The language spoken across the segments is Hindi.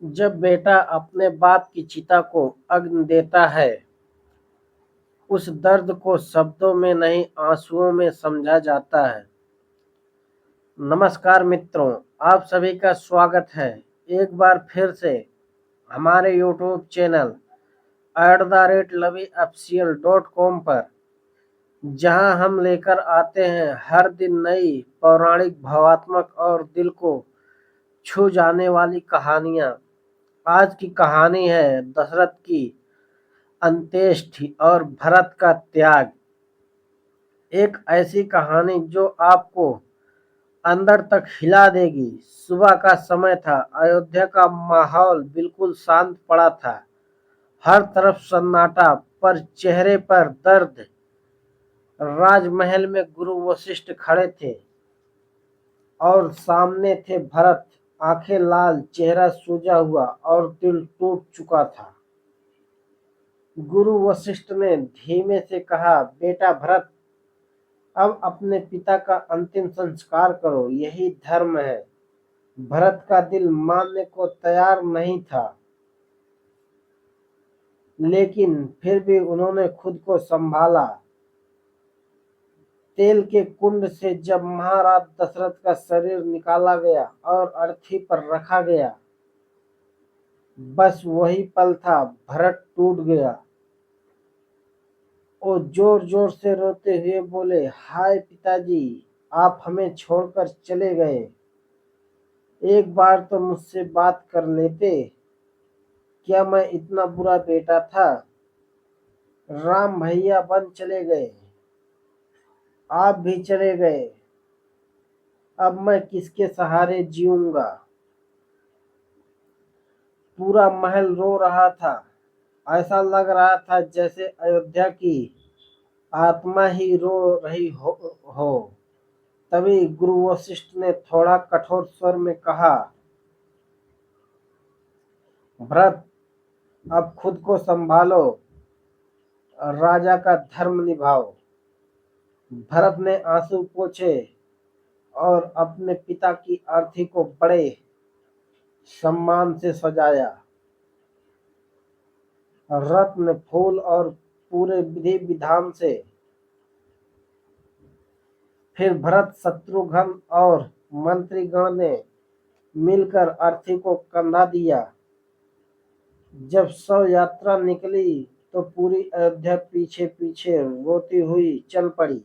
जब बेटा अपने बाप की चिता को अग्नि देता है, उस दर्द को शब्दों में नहीं आंसुओं में समझा जाता है। नमस्कार मित्रों, आप सभी का स्वागत है एक बार फिर से हमारे यूट्यूब चैनल @lovyofficial.com पर, जहां हम लेकर आते हैं हर दिन नई पौराणिक, भावात्मक और दिल को छू जाने वाली कहानियां। आज की कहानी है दशरथ की अंत्येष्टि और भरत का त्याग। एक ऐसी कहानी जो आपको अंदर तक हिला देगी। सुबह का समय था। अयोध्या का माहौल बिल्कुल शांत पड़ा था। हर तरफ सन्नाटा, पर चेहरे पर दर्द। राजमहल में गुरु वशिष्ठ खड़े थे और सामने थे भरत। आंखें लाल, चेहरा सूजा हुआ और दिल टूट चुका था। गुरु वशिष्ठ ने धीमे से कहा, बेटा भरत, अब अपने पिता का अंतिम संस्कार करो, यही धर्म है। भरत का दिल मानने को तैयार नहीं था, लेकिन फिर भी उन्होंने खुद को संभाला। तेल के कुंड से जब महाराज दशरथ का शरीर निकाला गया और अर्थी पर रखा गया, बस वही पल था। भरत टूट गया। वो जोर जोर से रोते हुए बोले, हाय पिताजी, आप हमें छोड़कर चले गए। एक बार तो मुझसे बात कर लेते। क्या मैं इतना बुरा बेटा था? राम भैया बन चले गए, आप भी चले गए। अब मैं किसके सहारे जीऊंगा? पूरा महल रो रहा था। ऐसा लग रहा था जैसे अयोध्या की आत्मा ही रो रही हो। तभी गुरु वशिष्ठ ने थोड़ा कठोर स्वर में कहा, भरत, अब खुद को संभालो, राजा का धर्म निभाओ। भरत ने आंसू पोंछे और अपने पिता की अर्थी को बड़े सम्मान से सजाया। रत्न, फूल और पूरे विधि विधान से। फिर भरत, शत्रुघ्न और मंत्रीगण ने मिलकर अर्थी को कंधा दिया। जब शव यात्रा निकली तो पूरी अयोध्या पीछे पीछे रोती हुई चल पड़ी।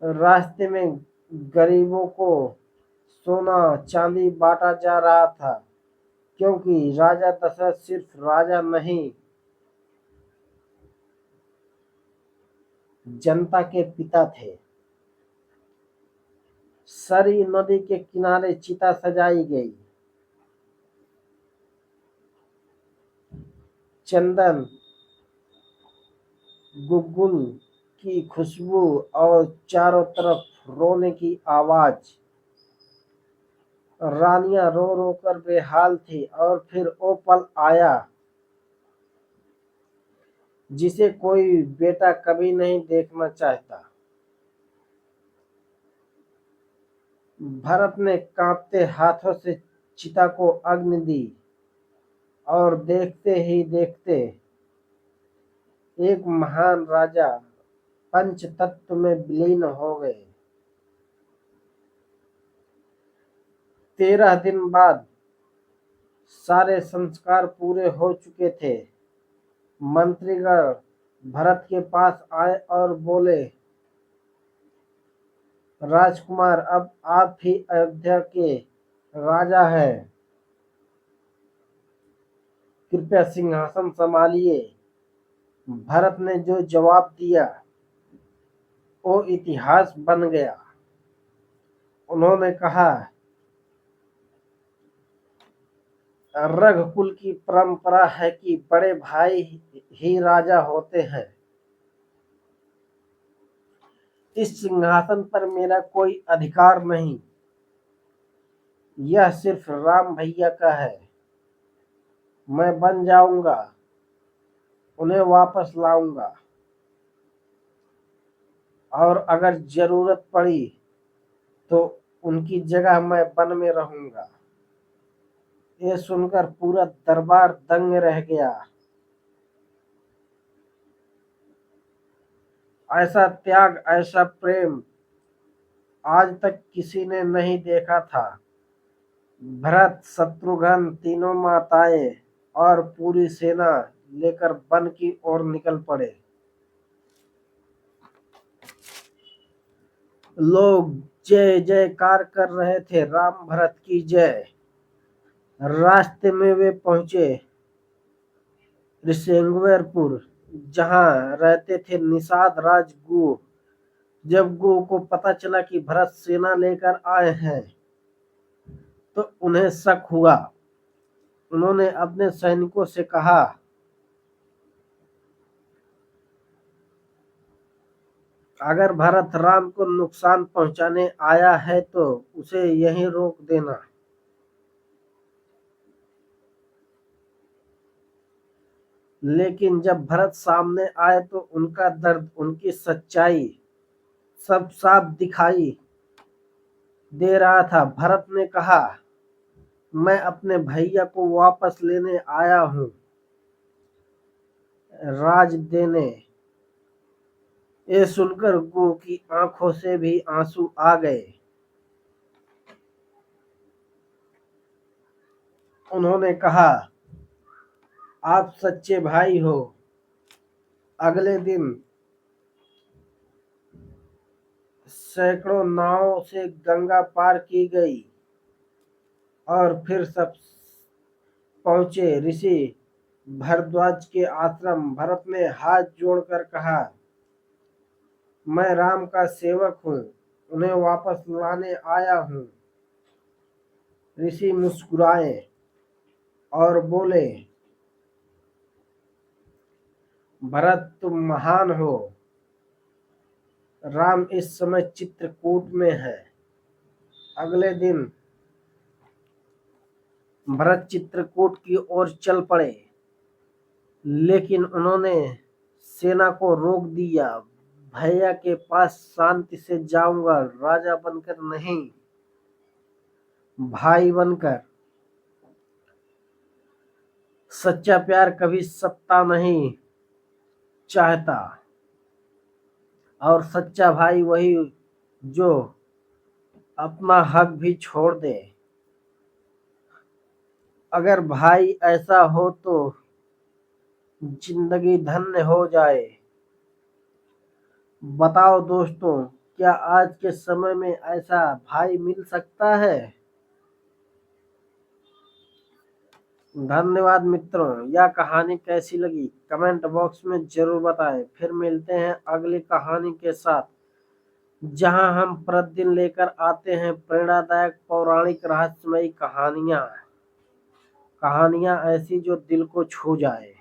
रास्ते में गरीबों को सोना चांदी बांटा जा रहा था, क्योंकि राजा दशरथ सिर्फ राजा नहीं, जनता के पिता थे। सरी नदी के किनारे चिता सजाई गई। चंदन, गुग्गुल की खुशबू और चारों तरफ रोने की आवाज। रानियां रो रो कर बेहाल थी। और फिर वो पल आया जिसे कोई बेटा कभी नहीं देखना चाहता। भरत ने कांपते हाथों से चिता को अग्नि दी और देखते ही देखते एक महान राजा पंच तत्व में विलीन हो गए। 13 दिन बाद सारे संस्कार पूरे हो चुके थे। मंत्रीगण भरत के पास आए और बोले, राजकुमार, अब आप ही अयोध्या के राजा हैं। कृपया सिंहासन संभालिए। भरत ने जो जवाब दिया वो इतिहास बन गया। उन्होंने कहा, रघुकुल की परंपरा है कि बड़े भाई ही राजा होते हैं। इस सिंहासन पर मेरा कोई अधिकार नहीं। यह सिर्फ राम भैया का है। मैं बन जाऊंगा, उन्हें वापस लाऊंगा, और अगर जरूरत पड़ी तो उनकी जगह मैं वन में रहूंगा। ये सुनकर पूरा दरबार दंग रह गया। ऐसा त्याग, ऐसा प्रेम आज तक किसी ने नहीं देखा था। भरत, शत्रुघ्न, तीनों माताएं और पूरी सेना लेकर वन की ओर निकल पड़े। लोग जय जयकार कर रहे थे, राम भरत की जय। रास्ते में वे पहुंचे ऋषिंगवेरपुर, जहां रहते थे निषाद राज गुह। जब गुह को पता चला कि भरत सेना लेकर आए हैं तो उन्हें शक हुआ। उन्होंने अपने सैनिकों से कहा, अगर भरत राम को नुकसान पहुंचाने आया है तो उसे यहीं रोक देना। लेकिन जब भरत सामने आए तो उनका दर्द, उनकी सच्चाई सब साफ दिखाई दे रहा था। भरत ने कहा, मैं अपने भैया को वापस लेने आया हूं, राज देने। ये सुनकर गुह की आंखों से भी आंसू आ गए। उन्होंने कहा, आप सच्चे भाई हो। अगले दिन सैकड़ों नावों से गंगा पार की गई और फिर सब पहुंचे ऋषि भरद्वाज के आश्रम। भरत ने हाथ जोड़कर कहा, मैं राम का सेवक हूँ, उन्हें वापस लाने आया हूँ। ऋषि मुस्कुराए और बोले, भरत तुम महान हो। राम इस समय चित्रकूट में है। अगले दिन भरत चित्रकूट की ओर चल पड़े, लेकिन उन्होंने सेना को रोक दिया। भैया के पास शांति से जाऊंगा, राजा बनकर नहीं, भाई बनकर। सच्चा प्यार कभी सत्ता नहीं चाहता, और सच्चा भाई वही जो अपना हक भी छोड़ दे। अगर भाई ऐसा हो तो जिंदगी धन्य हो जाए। बताओ दोस्तों, क्या आज के समय में ऐसा भाई मिल सकता है? धन्यवाद मित्रों। यह कहानी कैसी लगी कमेंट बॉक्स में जरूर बताएं। फिर मिलते हैं अगली कहानी के साथ, जहां हम प्रतिदिन लेकर आते हैं प्रेरणादायक पौराणिक रहस्यमयी कहानियां ऐसी जो दिल को छू जाए।